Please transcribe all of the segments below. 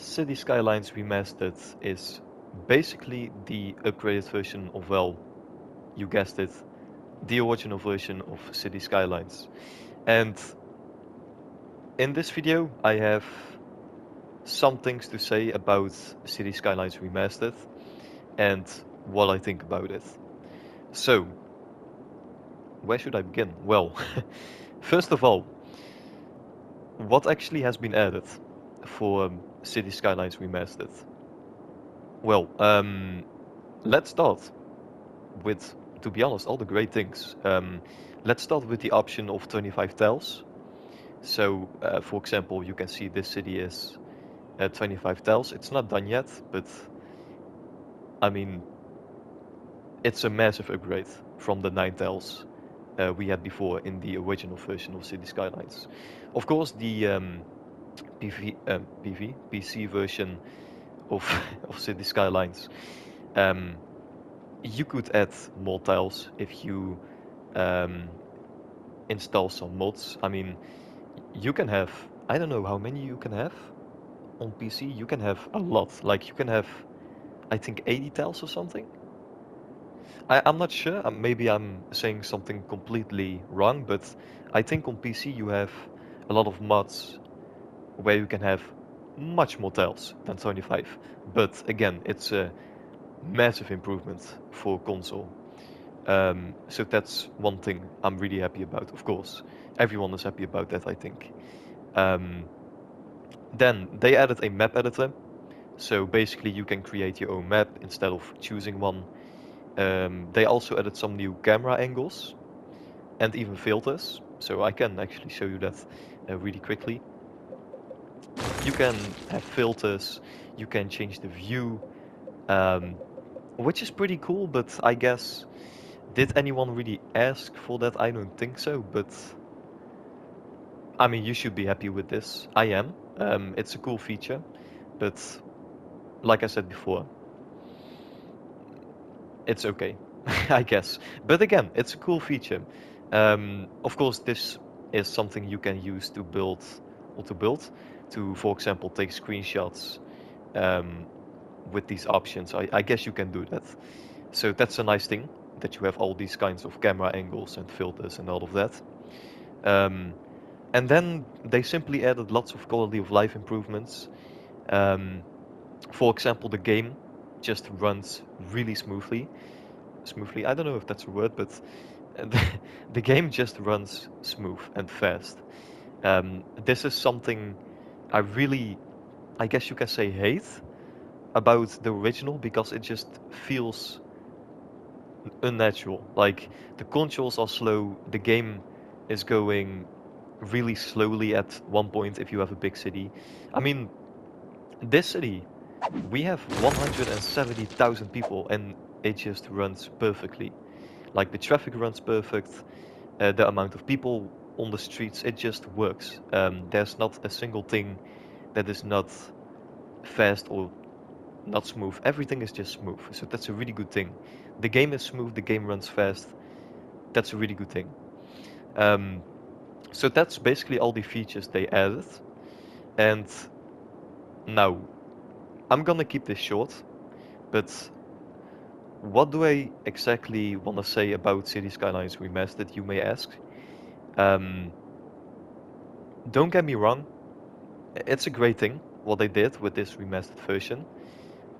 City Skylines Remastered is basically the upgraded version of, well, you guessed it, the original version of City Skylines. And in this video, I have some things to say about City Skylines Remastered and what I think about it. So, where should I begin? Well, first of all, what actually has been added for City Skylines Remastered? Well, let's start with, to be honest, all the great things. Let's start with the option of 25 tiles. So, for example, you can see this city is 25 tiles. It's not done yet, but I mean, it's a massive upgrade from the 9 tiles we had before in the original version of City Skylines. Of course, the PC version of of City Skylines, you could add more tiles if you um, install some mods. I mean, you can have, I don't know how many you can have on PC. You can have a lot. Like you can have, I think 80 tiles or something. I'm not sure. Maybe I'm saying something completely wrong, but I think on PC you have a lot of mods where you can have much more tiles than 25. But again, it's a massive improvement for console. So that's one thing I'm really happy about. Of course, everyone is happy about that, I think. Um, then they added a map editor. So basically you can create your own map instead of choosing one. They also added some new camera angles and even filters. So I can actually show you that really quickly. You can have filters, you can change the view, um, which is pretty cool, but I guess, did anyone really ask for that? I don't think so, but I mean, you should be happy with this. I am. It's a cool feature, but like I said before, it's okay, I guess. But again, it's a cool feature. Of course, this is something you can use to build, to, for example, take screenshots um, with these options. I guess you can do that. So that's a nice thing, that you have all these kinds of camera angles and filters and all of that. Um, and then they simply added lots of quality of life improvements. Um, for example, the game just runs really smoothly. I don't know if that's a word, but the, the game just runs smooth and fast. This is something I really, I guess you can say, hate about the original, because it just feels unnatural. Like the controls are slow, the game is going really slowly at one point if you have a big city. I mean, this city, we have 170,000 people and it just runs perfectly. Like the traffic runs perfect, the amount of people on the streets, it just works. There's not a single thing that is not fast or not smooth. Everything is just smooth. So that's a really good thing. The game is smooth, the game runs fast. That's a really good thing. Um, so that's basically all the features they added. And now, I'm gonna keep this short, but what do I exactly want to say about City Skylines Remastered, you may ask? Um, don't get me wrong, it's a great thing what they did with this remastered version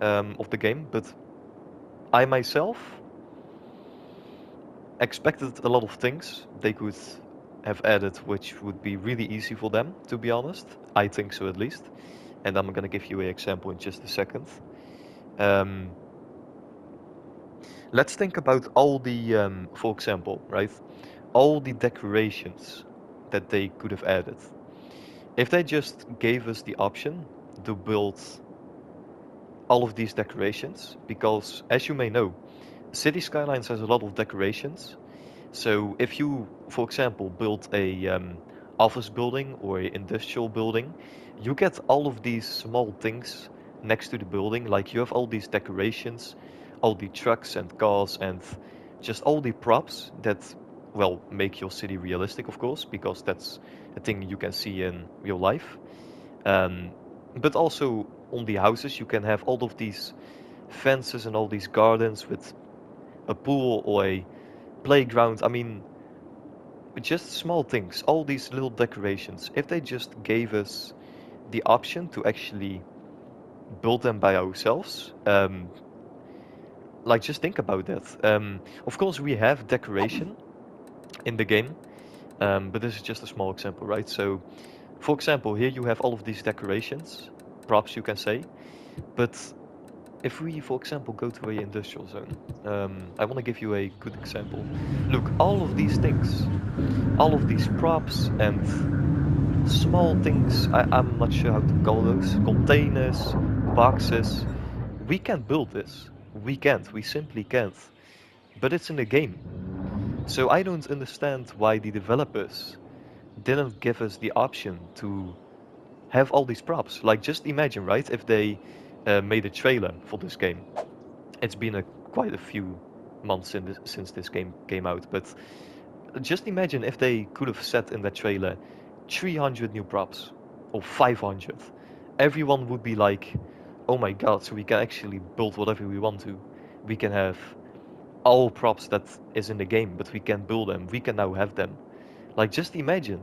of the game, but I myself expected a lot of things they could have added which would be really easy for them, to be honest. I think so, at least. And I'm gonna give you an example in just a second. Um, let's think about all the, for example, right? All the decorations that they could have added. If they just gave us the option to build all of these decorations, because as you may know, City Skylines has a lot of decorations. So if you, for example, build a office building or an industrial building, you get all of these small things next to the building. Like you have all these decorations, all the trucks and cars, and just all the props that, well, make your city realistic, of course, because that's a thing you can see in real life. Um, but also on the houses, you can have all of these fences and all these gardens with a pool or a playground. I mean, just small things, all these little decorations. If they just gave us the option to actually build them by ourselves, like just think about that. Of course, we have decoration in the game, but this is just a small example, right? So, for example, here you have all of these decorations, props you can say, but if we, for example, go to a industrial zone, I want to give you a good example. Look, all of these things, all of these props and small things, I'm not sure how to call those, containers, boxes, we can build this. We can't, we simply can't. But it's in the game. So I don't understand why the developers didn't give us the option to have all these props. Like, just imagine, right, if they made a trailer for this game. It's been quite a few months since this game came out, but just imagine if they could have said in that trailer 300 new props or 500. Everyone would be like, oh my god, so we can actually build whatever we want to. We can have all props that is in the game, but we can build them. We can now have them. Like, just imagine.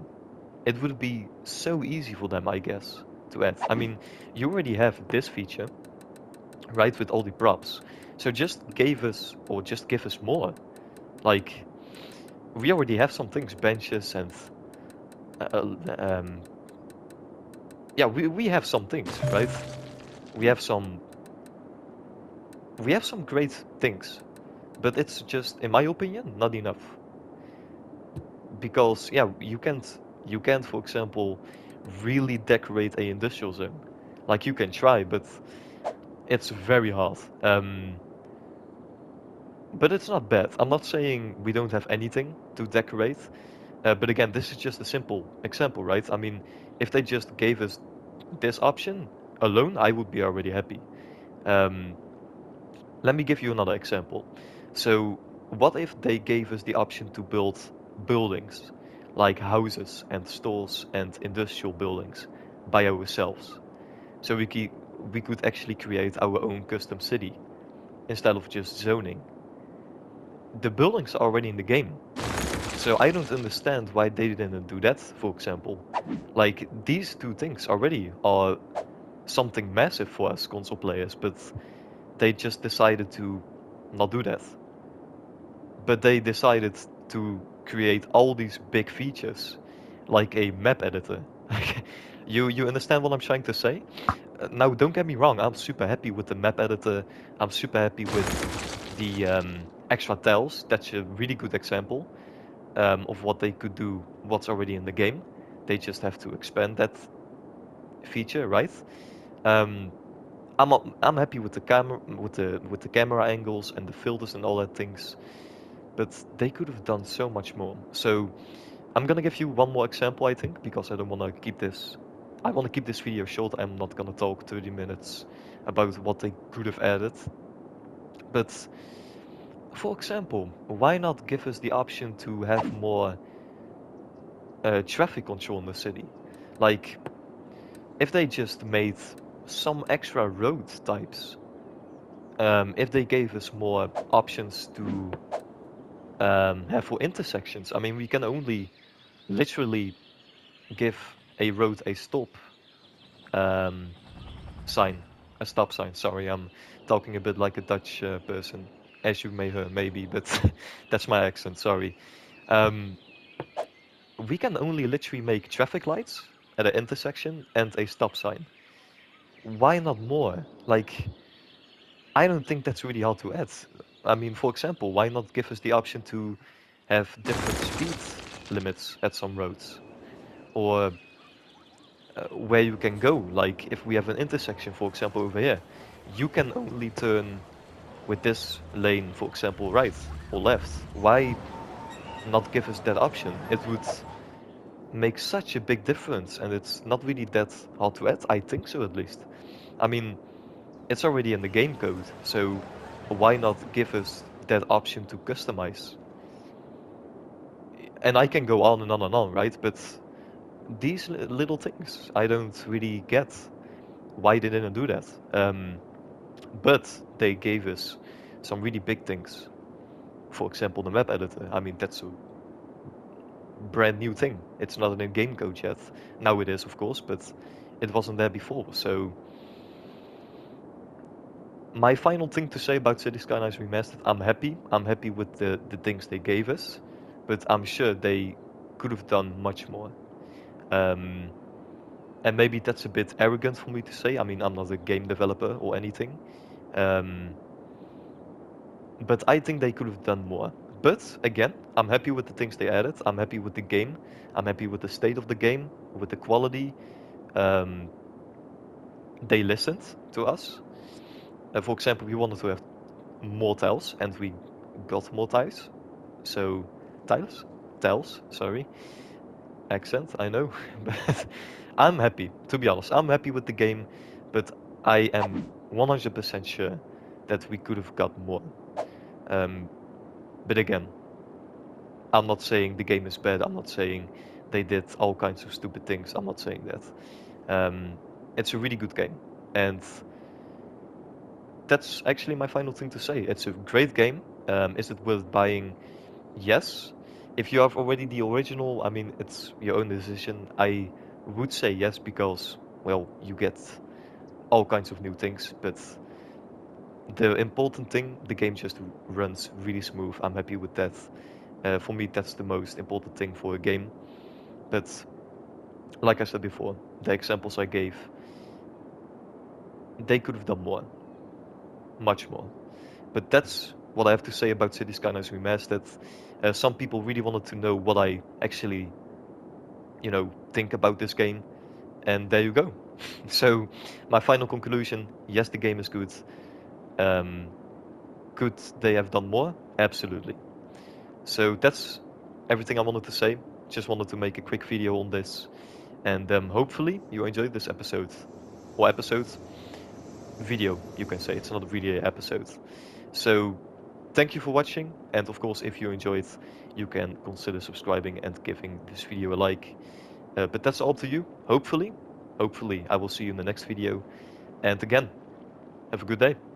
It would be so easy for them, I guess, to add. I mean, you already have this feature, right, with all the props. So just give us more. Like, we already have some things, benches and um, yeah, we have some things, right? We have some we have some great things, but it's just, in my opinion, not enough. Because yeah, you can't, for example, really decorate a industrial zone. Like, you can try, but it's very hard. But it's not bad. I'm not saying we don't have anything to decorate. But again, this is just a simple example, right? I mean, if they just gave us this option alone, I would be already happy. Um, Let me give you another example. So, what if they gave us the option to build buildings, like houses and stores and industrial buildings, by ourselves? So we could actually create our own custom city instead of just zoning. The buildings are already in the game, so I don't understand why they didn't do that, for example. Like, these two things already are something massive for us console players, but they just decided to not do that. But they decided to create all these big features, like a map editor. You understand what I'm trying to say? Now, don't get me wrong, I'm super happy with the map editor. I'm super happy with the extra tiles. That's a really good example of what they could do, what's already in the game. They just have to expand that feature, right? Um, I'm happy with the camera, with the camera angles and the filters and all that things, but they could have done so much more. So I'm gonna give you one more example, I think, because I don't want to keep this. I want to keep this video short. I'm not gonna talk 30 minutes about what they could have added. But for example, why not give us the option to have more traffic control in the city? Like, if they just made some extra road types, if they gave us more options to have for intersections. I mean, we can only literally give a road a stop um, sign, a stop sign. Sorry, I'm talking a bit like a Dutch person, as you may hear, maybe, but that's my accent. Sorry. Um, we can only literally make traffic lights at an intersection and a stop sign. Why not more? Like, I don't think that's really hard to add. I mean, for example, why not give us the option to have different speed limits at some roads? Or where you can go. Like, if we have an intersection, for example, over here, you can only turn with this lane, for example, right or left. Why not give us that option? It would make such a big difference, and it's not really that hard to add. I think so, at least. I mean, it's already in the game code, so why not give us that option to customize? And I can go on and on, right? But these little things I don't really get. why they didn't do that. But they gave us some really big things. For example, the map editor. I mean, that's a brand new thing. It's not in game code yet. Now it is, of course, but it wasn't there before. So my final thing to say about Cities Skylines Remastered, I'm happy. I'm happy with the things they gave us, but I'm sure they could have done much more. Um, and maybe that's a bit arrogant for me to say. I mean, I'm not a game developer or anything. Um, but I think they could have done more. But again, I'm happy with the things they added. I'm happy with the game. I'm happy with the state of the game, with the quality. Um, they listened to us. For example, we wanted to have more tiles, and we got more tiles. So, tiles, sorry. Accent, I know. But I'm happy, to be honest. I'm happy with the game, but I am 100% sure that we could have got more. Um, but again, I'm not saying the game is bad. I'm not saying they did all kinds of stupid things. I'm not saying that. It's a really good game. And that's actually my final thing to say. It's a great game. Is it worth buying? Yes. If you have already the original, I mean, it's your own decision. I would say yes because, well, you get all kinds of new things. But the important thing, the game just runs really smooth. I'm happy with that. For me, that's the most important thing for a game. But like I said before, the examples I gave, they could have done more, much more. But that's what I have to say about Cities Skylines Remastered. Some people really wanted to know what I actually, think about this game, and there you go. So, my final conclusion: yes, the game is good. Um, could they have done more? Absolutely. So that's everything I wanted to say. Just wanted to make a quick video on this, and hopefully you enjoyed this episode or episode video. You can say it's not a video episode. So thank you for watching, and of course, if you enjoyed, you can consider subscribing and giving this video a like. But that's all to you. Hopefully, I will see you in the next video. And again, have a good day.